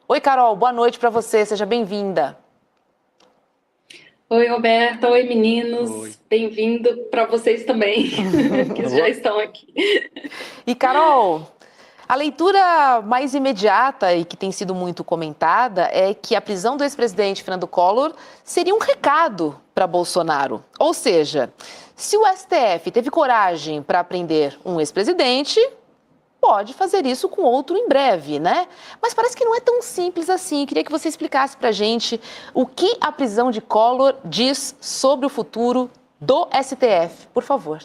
Oi, Carol, boa noite para você, seja bem-vinda. Oi, Roberta. Oi, Oi. meninos. Bem-vindo para vocês também, que já estão aqui. E, Carol, a leitura mais imediata e que tem sido muito comentada é que a prisão do ex-presidente Fernando Collor seria um recado para Bolsonaro. Ou seja, se o STF teve coragem para prender um ex-presidente, pode fazer isso com outro em breve, né? Mas parece que não é tão simples assim. Queria que você explicasse para a gente o que a prisão de Collor diz sobre o futuro do STF, por favor.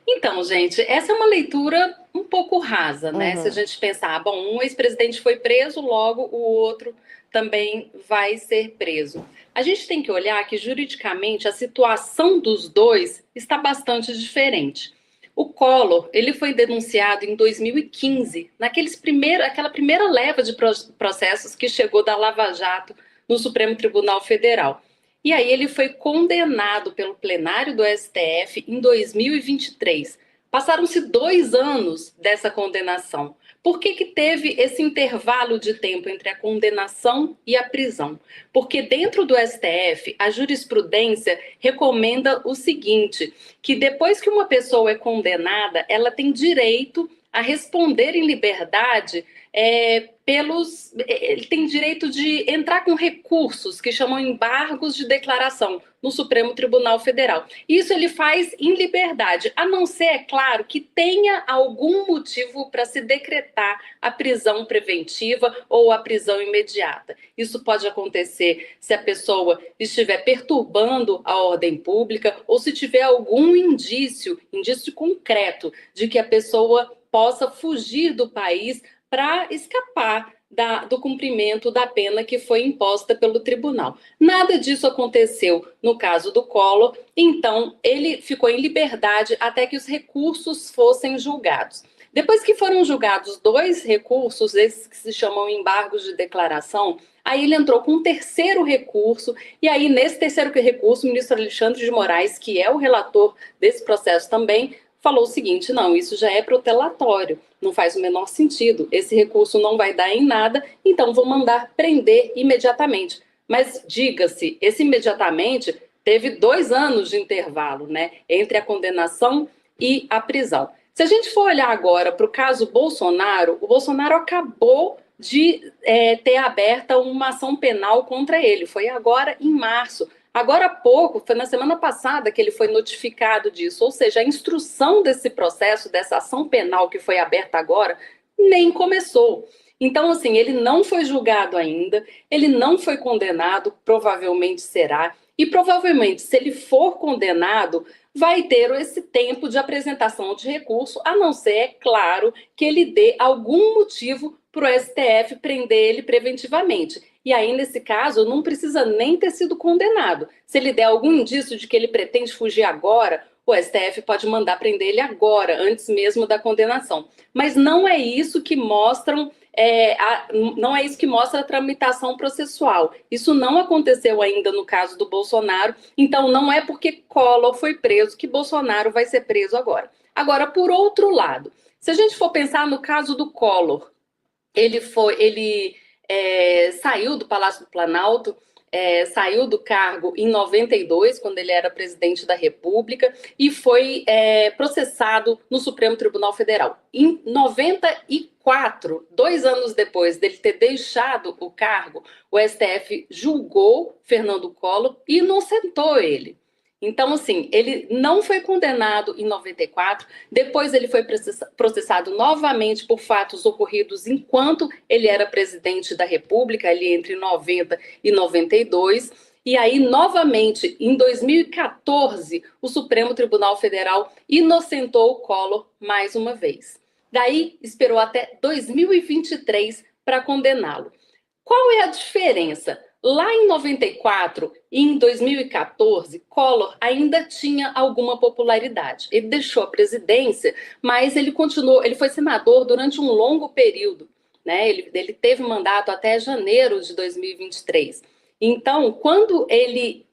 Então, gente, essa é uma leitura um pouco rasa, né? Se a Uhum. gente pensar, bom, um ex-presidente foi preso, logo o outro também vai ser preso. A gente tem que olhar que, juridicamente, a situação dos dois está bastante diferente. O Collor, ele foi denunciado em 2015, aquela primeira leva de processos que chegou da Lava Jato no Supremo Tribunal Federal. E aí ele foi condenado pelo plenário do STF em 2023. Passaram-se 2 anos dessa condenação. Por que teve esse intervalo de tempo entre a condenação e a prisão? Porque dentro do STF, a jurisprudência recomenda o seguinte, que depois que uma pessoa é condenada, ela tem direito a responder em liberdade ele tem direito de entrar com recursos que chamam embargos de declaração no Supremo Tribunal Federal. Isso ele faz em liberdade, a não ser, é claro, que tenha algum motivo para se decretar a prisão preventiva ou a prisão imediata. Isso pode acontecer se a pessoa estiver perturbando a ordem pública ou se tiver algum indício concreto de que a pessoa possa fugir do país para escapar do cumprimento da pena que foi imposta pelo tribunal. Nada disso aconteceu no caso do Collor, então ele ficou em liberdade até que os recursos fossem julgados. Depois que foram julgados 2 recursos, esses que se chamam embargos de declaração, aí ele entrou com um terceiro recurso, e aí nesse terceiro recurso, o ministro Alexandre de Moraes, que é o relator desse processo também, falou o seguinte: não, isso já é protelatório, não faz o menor sentido, esse recurso não vai dar em nada, então vou mandar prender imediatamente. Mas diga-se, esse imediatamente teve 2 anos de intervalo, né, entre a condenação e a prisão. Se a gente for olhar agora para o caso Bolsonaro, o Bolsonaro acabou de ter aberta uma ação penal contra ele, foi agora em março. Agora há pouco, foi na semana passada que ele foi notificado disso, ou seja, a instrução desse processo, dessa ação penal que foi aberta agora, nem começou. Então, assim, ele não foi julgado ainda, ele não foi condenado, provavelmente será, e provavelmente, se ele for condenado, vai ter esse tempo de apresentação de recurso, a não ser, é claro, que ele dê algum motivo para o STF prender ele preventivamente. E aí, nesse caso, não precisa nem ter sido condenado. Se ele der algum indício de que ele pretende fugir agora, o STF pode mandar prender ele agora, antes mesmo da condenação. Mas não é isso que mostram, não é isso que mostra a tramitação processual. Isso não aconteceu ainda no caso do Bolsonaro, então não é porque Collor foi preso que Bolsonaro vai ser preso agora. Agora, por outro lado, se a gente for pensar no caso do Collor, ele saiu do Palácio do Planalto, saiu do cargo em 92, quando ele era presidente da República, e foi processado no Supremo Tribunal Federal. Em 94, 2 anos depois dele ter deixado o cargo, o STF julgou Fernando Collor e inocentou ele. Então, assim, ele não foi condenado em 94, depois ele foi processado novamente por fatos ocorridos enquanto ele era presidente da República, ali entre 90 e 92, e aí, novamente, em 2014, o Supremo Tribunal Federal inocentou o Collor mais uma vez. Daí, esperou até 2023 para condená-lo. Qual é a diferença? Lá em 94 e em 2014, Collor ainda tinha alguma popularidade. Ele deixou a presidência, mas ele continuou, ele foi senador durante um longo período, né? Ele teve mandato até janeiro de 2023. Então, quando ele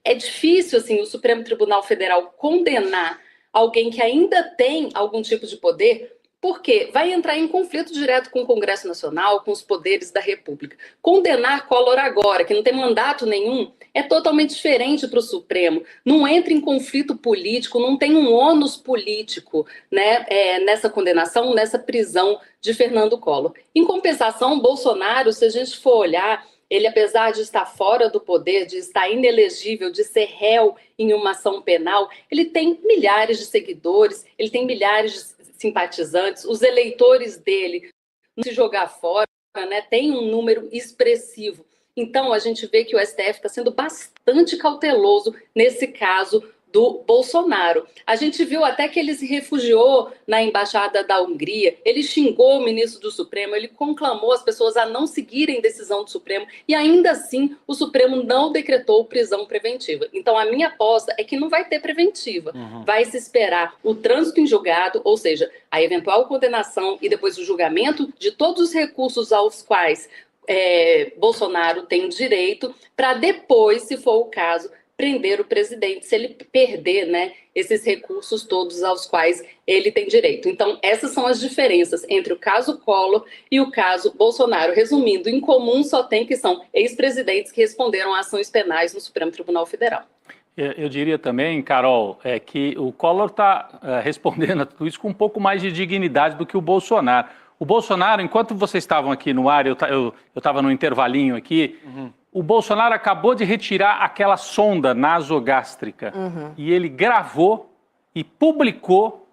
é difícil assim o Supremo Tribunal Federal condenar alguém que ainda tem algum tipo de poder, Porque vai entrar em conflito direto com o Congresso Nacional, com os poderes da República. Condenar Collor agora, que não tem mandato nenhum, é totalmente diferente para o Supremo. Não entra em conflito político, não tem um ônus político, né, nessa condenação, nessa prisão de Fernando Collor. Em compensação, Bolsonaro, se a gente for olhar, ele, apesar de estar fora do poder, de estar inelegível, de ser réu em uma ação penal, ele tem milhares de seguidores, ele tem milhares de simpatizantes, os eleitores dele não se jogar fora, né, tem um número expressivo. Então, a gente vê que o STF está sendo bastante cauteloso nesse caso do Bolsonaro. A gente viu até que ele se refugiou na embaixada da Hungria, ele xingou o ministro do Supremo, ele conclamou as pessoas a não seguirem decisão do Supremo e ainda assim o Supremo não decretou prisão preventiva. Então a minha aposta é que não vai ter preventiva, vai se esperar o trânsito em julgado, ou seja, a eventual condenação e depois o julgamento de todos os recursos aos quais Bolsonaro tem direito, para depois, se for o caso, prender o presidente, se ele perder, né, esses recursos todos aos quais ele tem direito. Então, essas são as diferenças entre o caso Collor e o caso Bolsonaro. Resumindo, em comum só tem que são ex-presidentes que responderam a ações penais no Supremo Tribunal Federal. Eu diria também, Carol, que o Collor está respondendo a tudo isso com um pouco mais de dignidade do que o Bolsonaro. O Bolsonaro, enquanto vocês estavam aqui no ar, eu estava no intervalinho aqui, o Bolsonaro acabou de retirar aquela sonda nasogástrica e ele gravou e publicou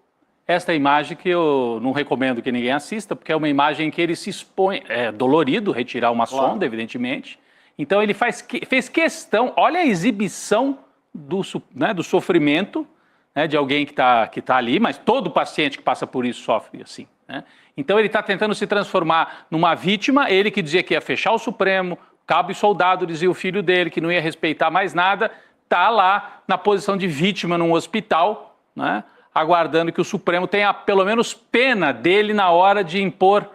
esta imagem que eu não recomendo que ninguém assista, porque é uma imagem em que ele se expõe, é dolorido retirar uma sonda, evidentemente. Então ele fez questão, olha a exibição do sofrimento, né, de alguém que tá ali, mas todo paciente que passa por isso sofre assim, né? Então ele está tentando se transformar numa vítima, ele que dizia que ia fechar o Supremo, cabo e soldado, dizia o filho dele, que não ia respeitar mais nada, está lá na posição de vítima num hospital, né, aguardando que o Supremo tenha pelo menos pena dele na hora de impor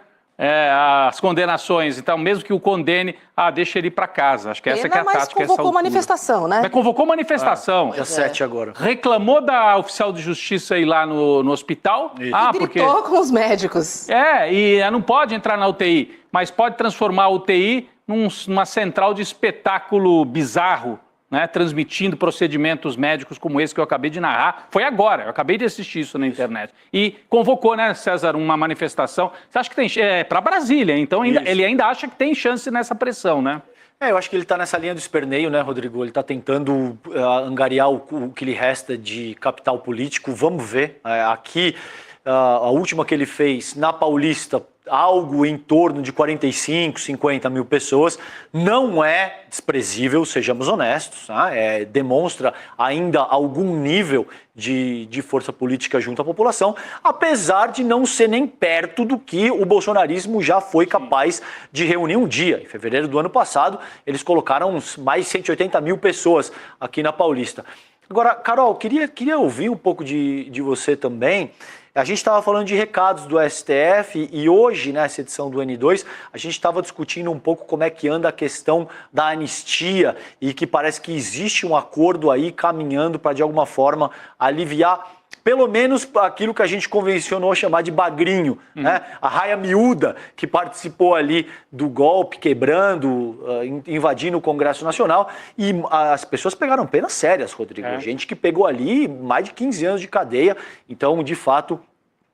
as condenações. Então, mesmo que o condene, deixa ele ir para casa. Acho que essa que é a tática. Mas convocou manifestação, né? Mas convocou manifestação. Dia 7 agora. Reclamou da oficial de justiça ir lá no hospital. E gritou com os médicos. E não pode entrar na UTI, mas pode transformar a UTI numa central de espetáculo bizarro, né, transmitindo procedimentos médicos como esse que eu acabei de narrar. Foi agora, eu acabei de assistir isso na internet. E convocou, né, César, uma manifestação. Você acha que tem para Brasília, então ele ainda acha que tem chance nessa pressão, né? Eu acho que ele está nessa linha do esperneio, né, Rodrigo? Ele está tentando angariar o que lhe resta de capital político. Vamos ver. Aqui, a última que ele fez na Paulista, algo em torno de 45, 50 mil pessoas, não é desprezível, sejamos honestos, né? Demonstra ainda algum nível de força política junto à população, apesar de não ser nem perto do que o bolsonarismo já foi capaz de reunir um dia. Em fevereiro do ano passado, eles colocaram mais de 180 mil pessoas aqui na Paulista. Agora, Carol, queria ouvir um pouco de você também. A gente estava falando de recados do STF e hoje, nessa edição do N2, a gente estava discutindo um pouco como é que anda a questão da anistia e que parece que existe um acordo aí caminhando para, de alguma forma, aliviar pelo menos aquilo que a gente convencionou chamar de bagrinho, né? A raia miúda que participou ali do golpe, quebrando, invadindo o Congresso Nacional, e as pessoas pegaram penas sérias, Rodrigo. Gente que pegou ali mais de 15 anos de cadeia, então, de fato,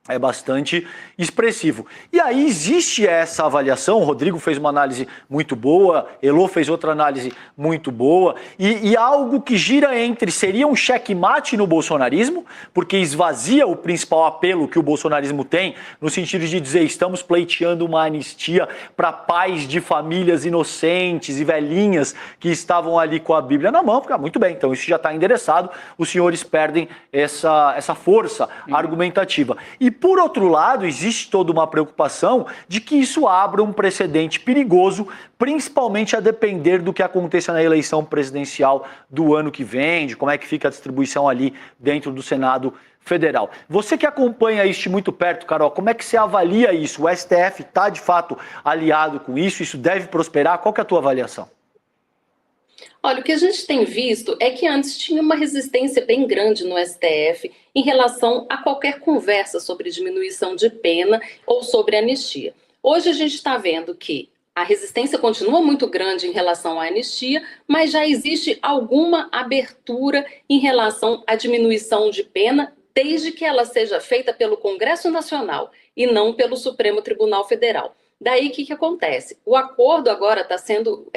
é bastante expressivo. E aí existe essa avaliação, o Rodrigo fez uma análise muito boa, Elô fez outra análise muito boa, e algo que gira entre, seria um checkmate no bolsonarismo, porque esvazia o principal apelo que o bolsonarismo tem, no sentido de dizer, estamos pleiteando uma anistia para pais de famílias inocentes e velhinhas que estavam ali com a Bíblia na mão, porque muito bem, então isso já está endereçado, os senhores perdem essa força argumentativa. E por outro lado, existe toda uma preocupação de que isso abra um precedente perigoso, principalmente a depender do que aconteça na eleição presidencial do ano que vem, de como é que fica a distribuição ali dentro do Senado Federal. Você que acompanha isso de muito perto, Carol, como é que você avalia isso? O STF está de fato aliado com isso? Isso deve prosperar? Qual que é a tua avaliação? Olha, o que a gente tem visto é que antes tinha uma resistência bem grande no STF em relação a qualquer conversa sobre diminuição de pena ou sobre anistia. Hoje a gente está vendo que a resistência continua muito grande em relação à anistia, mas já existe alguma abertura em relação à diminuição de pena, desde que ela seja feita pelo Congresso Nacional e não pelo Supremo Tribunal Federal. Daí o que acontece? O acordo agora está sendo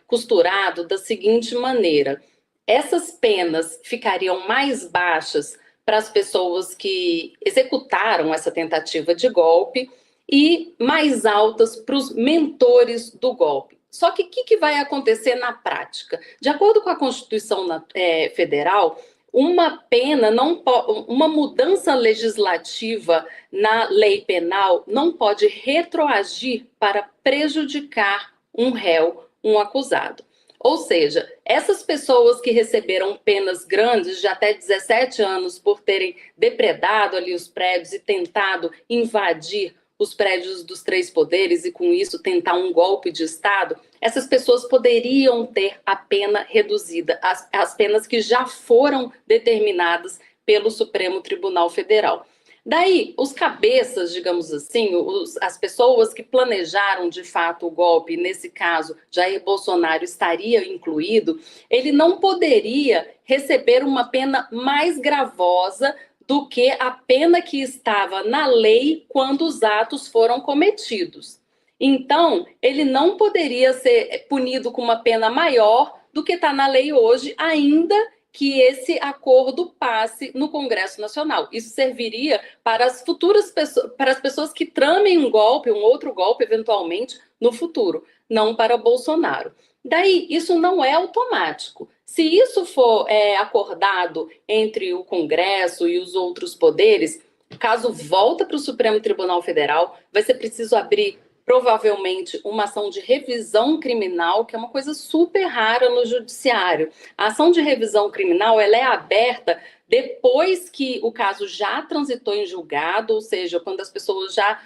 costurado da seguinte maneira: essas penas ficariam mais baixas para as pessoas que executaram essa tentativa de golpe e mais altas para os mentores do golpe. Só que o que vai acontecer na prática? De acordo com a Constituição Federal, uma pena, uma mudança legislativa na lei penal não pode retroagir para prejudicar um réu, um acusado. Ou seja, essas pessoas que receberam penas grandes de até 17 anos por terem depredado ali os prédios e tentado invadir os prédios dos três poderes e, com isso, tentar um golpe de Estado, essas pessoas poderiam ter a pena reduzida, as penas que já foram determinadas pelo Supremo Tribunal Federal. Daí, os cabeças, digamos assim, as pessoas que planejaram de fato o golpe, nesse caso, Jair Bolsonaro estaria incluído, ele não poderia receber uma pena mais gravosa do que a pena que estava na lei quando os atos foram cometidos. Então, ele não poderia ser punido com uma pena maior do que está na lei hoje, ainda que esse acordo passe no Congresso Nacional. Isso serviria para as futuras pessoas, para as pessoas que tramem um golpe, um outro golpe, eventualmente, no futuro, não para Bolsonaro. Daí, isso não é automático. Se isso for acordado entre o Congresso e os outros poderes, caso volta para o Supremo Tribunal Federal, vai ser preciso abrir, provavelmente, uma ação de revisão criminal, que é uma coisa super rara no judiciário. A ação de revisão criminal ela é aberta depois que o caso já transitou em julgado, ou seja, quando as pessoas já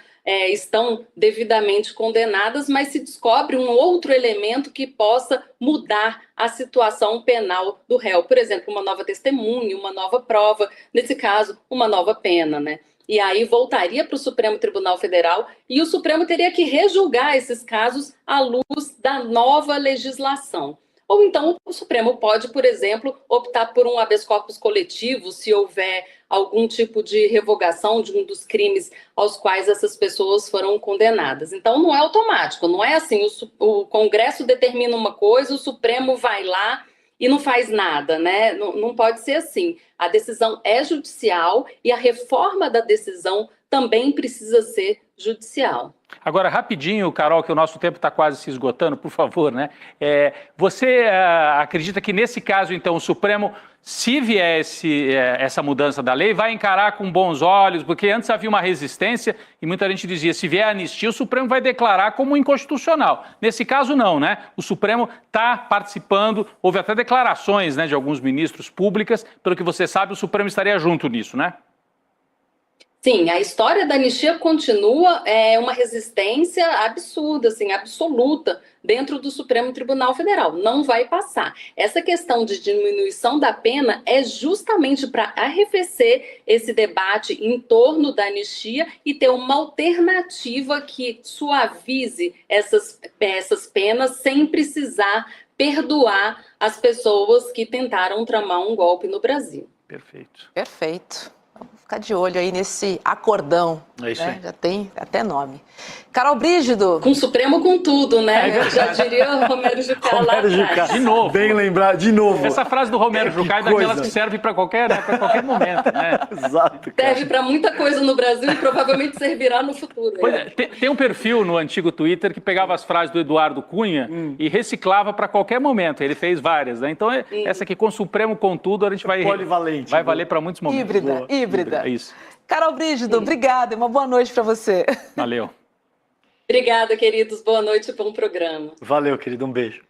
estão devidamente condenadas, mas se descobre um outro elemento que possa mudar a situação penal do réu. Por exemplo, uma nova testemunha, uma nova prova, nesse caso, uma nova pena, né? E aí voltaria para o Supremo Tribunal Federal e o Supremo teria que rejulgar esses casos à luz da nova legislação. Ou então o Supremo pode, por exemplo, optar por um habeas corpus coletivo, se houver algum tipo de revogação de um dos crimes aos quais essas pessoas foram condenadas. Então não é automático, não é assim, o Congresso determina uma coisa, o Supremo vai lá e não faz nada, né? Não pode ser assim. A decisão é judicial e a reforma da decisão também precisa ser judicial. Agora, rapidinho, Carol, que o nosso tempo está quase se esgotando, por favor, né? Você acredita que nesse caso, então, o Supremo, se vier essa mudança da lei, vai encarar com bons olhos? Porque antes havia uma resistência e muita gente dizia, se vier a anistia, o Supremo vai declarar como inconstitucional. Nesse caso, não, né? O Supremo está participando, houve até declarações, né, de alguns ministros públicas, pelo que você sabe, o Supremo estaria junto nisso, né? Sim, a história da anistia continua uma resistência absurda, assim, absoluta, dentro do Supremo Tribunal Federal. Não vai passar. Essa questão de diminuição da pena é justamente para arrefecer esse debate em torno da anistia e ter uma alternativa que suavize essas penas sem precisar perdoar as pessoas que tentaram tramar um golpe no Brasil. Perfeito. Perfeito. Vamos ficar de olho aí nesse acordão. É isso aí. Já tem até nome. Carol Brígido. Com o Supremo com tudo, né? Já diria o Romero Jucá lá Romero Jucá. atrás. De novo. Bem lembrado, de novo. Essa frase do Romero Jucá é daquelas coisa. que serve para qualquer momento, né? Exato, cara. Serve para muita coisa no Brasil e provavelmente servirá no futuro. Pois é, tem um perfil no antigo Twitter que pegava as frases do Eduardo Cunha e reciclava para qualquer momento. Ele fez várias, né? Então, essa aqui com o Supremo com tudo, a gente vai... Polivalente. Vai valer para muitos momentos. Híbrida. É isso. Carol Brígido, obrigada. Uma boa noite para você. Valeu. Obrigada, queridos. Boa noite e bom programa. Valeu, querido. Um beijo.